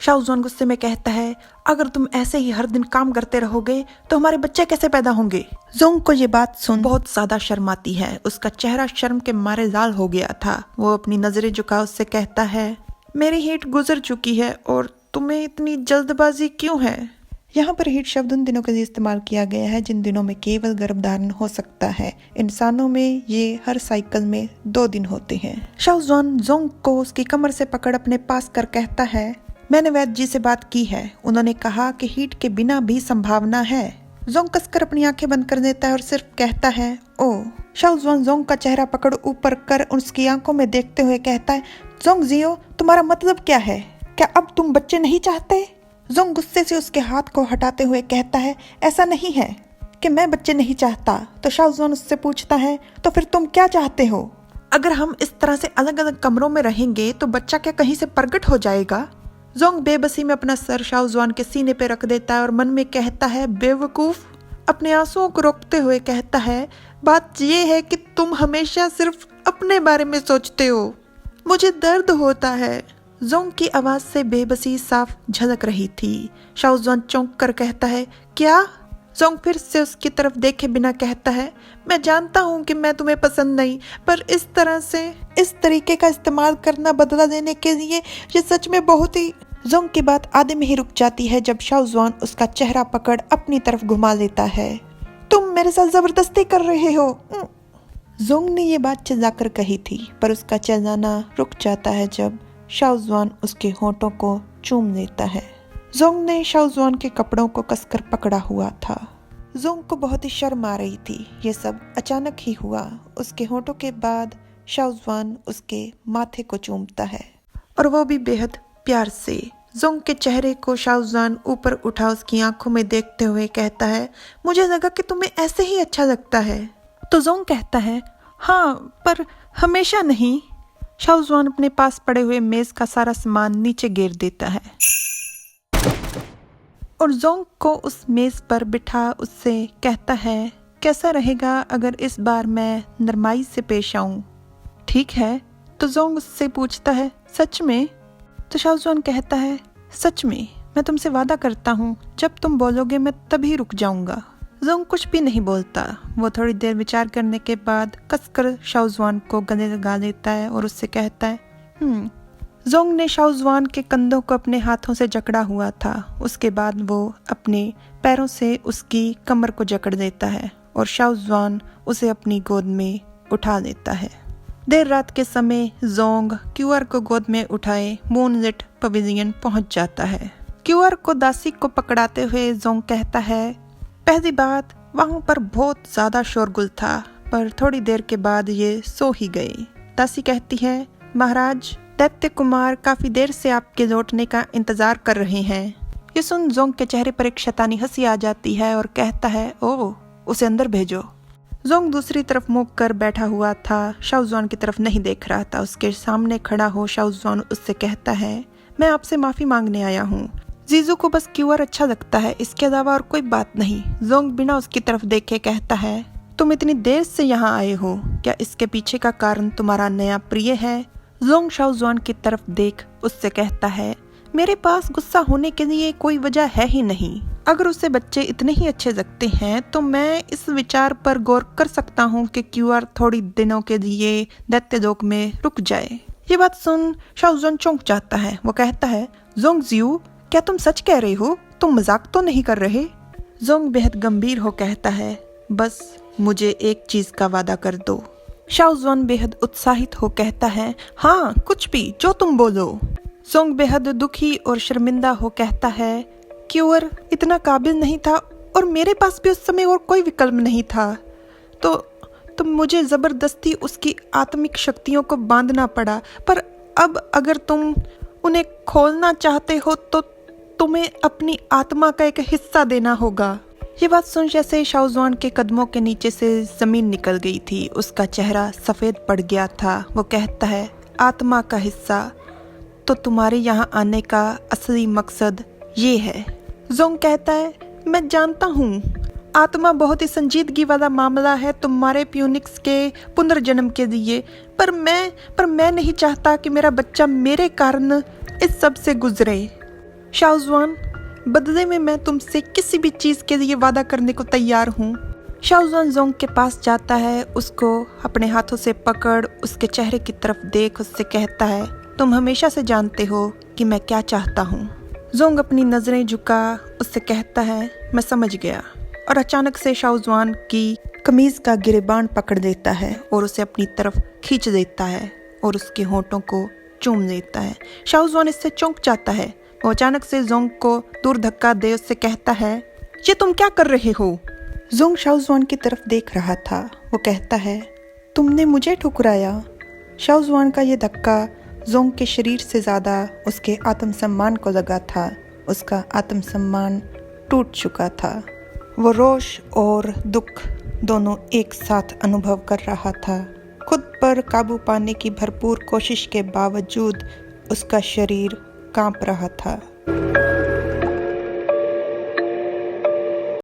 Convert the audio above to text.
शाओजुआन गुस्से में कहता है, अगर तुम ऐसे ही हर दिन काम करते रहोगे तो हमारे बच्चे कैसे पैदा होंगे। जोंग को ये बात सुन बहुत ज्यादा शर्म आती है। उसका चेहरा शर्म के मारे लाल हो गया था। वो अपनी नजरें झुका उससे कहता है, मेरी हीट गुजर चुकी है और तुम्हें इतनी जल्दबाजी क्यों है। यहाँ पर हीट शब्द उन दिनों के लिए इस्तेमाल किया गया है जिन दिनों में केवल गर्भधारण हो सकता है। इंसानों में ये हर साइकिल में 2 दिन होते हैं। शाओजुआन जोंग को उसकी कमर से पकड़ अपने पास कर कहता है, मैंने वैद्य जी से बात की है। उन्होंने कहा कि हीट के बिना भी संभावना है। जोंग कसकर अपनी आंखें बंद कर देता है और सिर्फ कहता है, ओ। शाओजुआन जोंग का चेहरा पकड़ ऊपर कर उसकी आंखों में देखते हुए कहता है, जोंग जियो, तुम्हारा मतलब क्या है? क्या अब तुम बच्चे नहीं चाहते? जोंग गुस्से से उसके हाथ को हटाते हुए कहता है, ऐसा नहीं है कि मैं बच्चे नहीं चाहता। तो शाओजुआन उससे पूछता है, तो फिर तुम क्या चाहते हो? अगर हम इस तरह से अलग अलग कमरों में रहेंगे तो बच्चा क्या कहीं से प्रकट हो जाएगा? जोंग बेबसी में अपना सर शाओजुआन के सीने पे रख देता है और मन में कहता है, बेवकूफ। अपने आंसुओं को रोकते हुए कहता है, बात ये है कि तुम हमेशा सिर्फ अपने बारे में सोचते हो। मुझे दर्द होता है। जोंग की आवाज से बेबसी साफ झलक रही थी। शाओजुआन चौंक कर कहता है, क्या? जोंग फिर से उसकी तरफ देखे बिना कहता है, मैं जानता हूँ कि मैं तुम्हें पसंद नहीं, पर इस तरह से इस तरीके का इस्तेमाल करना बदला देने के लिए ये सच में बहुत ही। जोंग की बात आधे में ही रुक जाती है जब शाओजुआन उसका चेहरा पकड़ अपनी तरफ घुमा लेता है। तुम मेरे साथ जबरदस्ती कर रहे हो। जोंग ने ये बात चिल्लाकर कही थी, पर उसका चिल्लाना रुक जाता है जब शाओजुआन उसके होठों को चूम लेता है। जोंग ने शाओजुआन के कपड़ों को कसकर पकड़ा हुआ था। जोंग को बहुत ही शर्म आ रही थी। ये सब अचानक ही हुआ। उसके होठों के बाद शाओजुआन उसके माथे को चूमता है और वो भी बेहद प्यार से। जोंग के चेहरे को शाओजुआन ऊपर उठा उसकी आंखों में देखते हुए कहता है, मुझे लगा कि तुम्हें ऐसे ही अच्छा लगता है। तो जोंग कहता है, हाँ, पर हमेशा नहीं। शाओजुआन अपने पास पड़े हुए मेज का सारा सामान नीचे गिर देता है और जोंग को उस मेज पर बिठा उससे कहता है, कैसा रहेगा अगर इस बार मैं नरमाई से पेश आऊं? ठीक है। तो जोंग उससे पूछता है, सच में? तो शाओजुआन कहता है, सच में, मैं तुमसे वादा करता हूँ, जब तुम बोलोगे मैं तभी रुक जाऊंगा। जोंग कुछ भी नहीं बोलता। वो थोड़ी देर विचार करने के बाद कसकर शाओजुआन को गले लगा लेता है और उससे कहता है, जोंग ने शाओजुआन के कंधों को अपने हाथों से जकड़ा हुआ था। उसके बाद वो अपने पैरों से उसकी कमर को जकड़ देता है और शाओजुआन उसे अपनी गोद में उठा लेता है। देर रात के समय जोंग क्यूआर को गोद में उठाए मूनलिट पवेलियन पहुंच जाता है। क्यूआर को दासी को पकड़ाते हुए जोंग कहता है, पहली बात, वहां पर बहुत ज्यादा शोरगुल था, पर थोड़ी देर के बाद ये सो ही गई। दासी कहती है, महाराज, दैत्य कुमार काफी देर से आपके लौटने का इंतजार कर रहे हैं। ये सुन जोंग के चेहरे पर एक शैतानी हंसी आ जाती है और कहता है, ओह, उसे अंदर भेजो। जोंग दूसरी तरफ मुंह कर बैठा हुआ था। शाओजुआन की तरफ नहीं देख रहा था। उसके सामने खड़ा हो शाओजुआन उससे कहता है, मैं आपसे माफी मांगने आया हूँ। जीजू को बस क्यूआर अच्छा लगता है, इसके अलावा और कोई बात नहीं। जोंग बिना उसकी तरफ देखे कहता है, तुम इतनी देर से यहाँ आए हो, क्या इसके पीछे का कारण तुम्हारा नया प्रिय है? जोंग शाओजुआन की तरफ देख उससे कहता है, मेरे पास गुस्सा होने के लिए कोई वजह है ही नहीं। अगर उसे बच्चे इतने ही अच्छे लगते हैं तो मैं इस विचार पर गौर कर सकता हूँ कि क्यूआर थोड़ी दिनों के लिए दैत्य लोक में रुक जाए। ये बात सुन शाओजुआन चौंक जाता है। वो कहता है, जोंग जियो, क्या तुम सच कह रहे हो? तुम मजाक तो नहीं कर रहे? जोंग बेहद गंभीर हो कहता है, बस मुझे एक चीज का वादा कर दो। शाओजुआन बेहद उत्साहित हो कहता है, हाँ, कुछ भी, जो तुम बोलो। जोंग बेहद दुखी और शर्मिंदा हो कहता है, क्यूआर इतना काबिल नहीं था और मेरे पास भी उस समय और कोई विकल्प नहीं था, तो मुझे जबरदस्ती उसकी आत्मिक शक्तियों को बांधना पड़ा। पर अब अगर तुम उन्हें खोलना चाहते हो तो तुम्हें अपनी आत्मा का एक हिस्सा देना होगा। ये बात सुन जैसे शाओजुआन के कदमों के नीचे से जमीन निकल गई थी। उसका चेहरा सफेद पड़ गया था। वो कहता है, आत्मा का हिस्सा, तो तुम्हारे यहाँ आने का असली मकसद ये है। जोंग कहता है, मैं जानता हूँ, आत्मा बहुत ही संजीदगी वाला मामला है तुम्हारे प्यूनिक्स के पुनर्जन्म के लिए, पर मैं नहीं चाहता कि मेरा बच्चा मेरे कारण इस सब से गुजरे। शाओजुआन, बदले में मैं तुमसे किसी भी चीज के लिए वादा करने को तैयार हूँ। शाओजुआन जोंग के पास जाता है, उसको अपने हाथों से पकड़ उसके चेहरे की तरफ देख उससे कहता है, तुम हमेशा से जानते हो कि मैं क्या चाहता हूँ। जोंग अपनी नजरें झुका उससे कहता है, मैं समझ गया। और अचानक से शाओजुआन की कमीज का गिरेबान पकड़ लेता है और उसे अपनी तरफ खींच देता है और उसके होठों को चूम देता है। शाओजुआन इससे चौंक जाता है। वो अचानक से जोंग को दूर धक्का दे उससे कहता है, ये तुम क्या कर रहे हो? जोंग शाओजुआन की तरफ देख रहा था। वो कहता है, तुमने मुझे ठुकराया। शाओजुआन का ये धक्का जोंग के शरीर से ज़्यादा उसके आत्मसम्मान को लगा था। उसका आत्मसम्मान टूट चुका था। वो रोष और दुख दोनों एक साथ अनुभव कर रहा था। खुद पर काबू पाने की भरपूर कोशिश के बावजूद उसका शरीर कांप रहा था।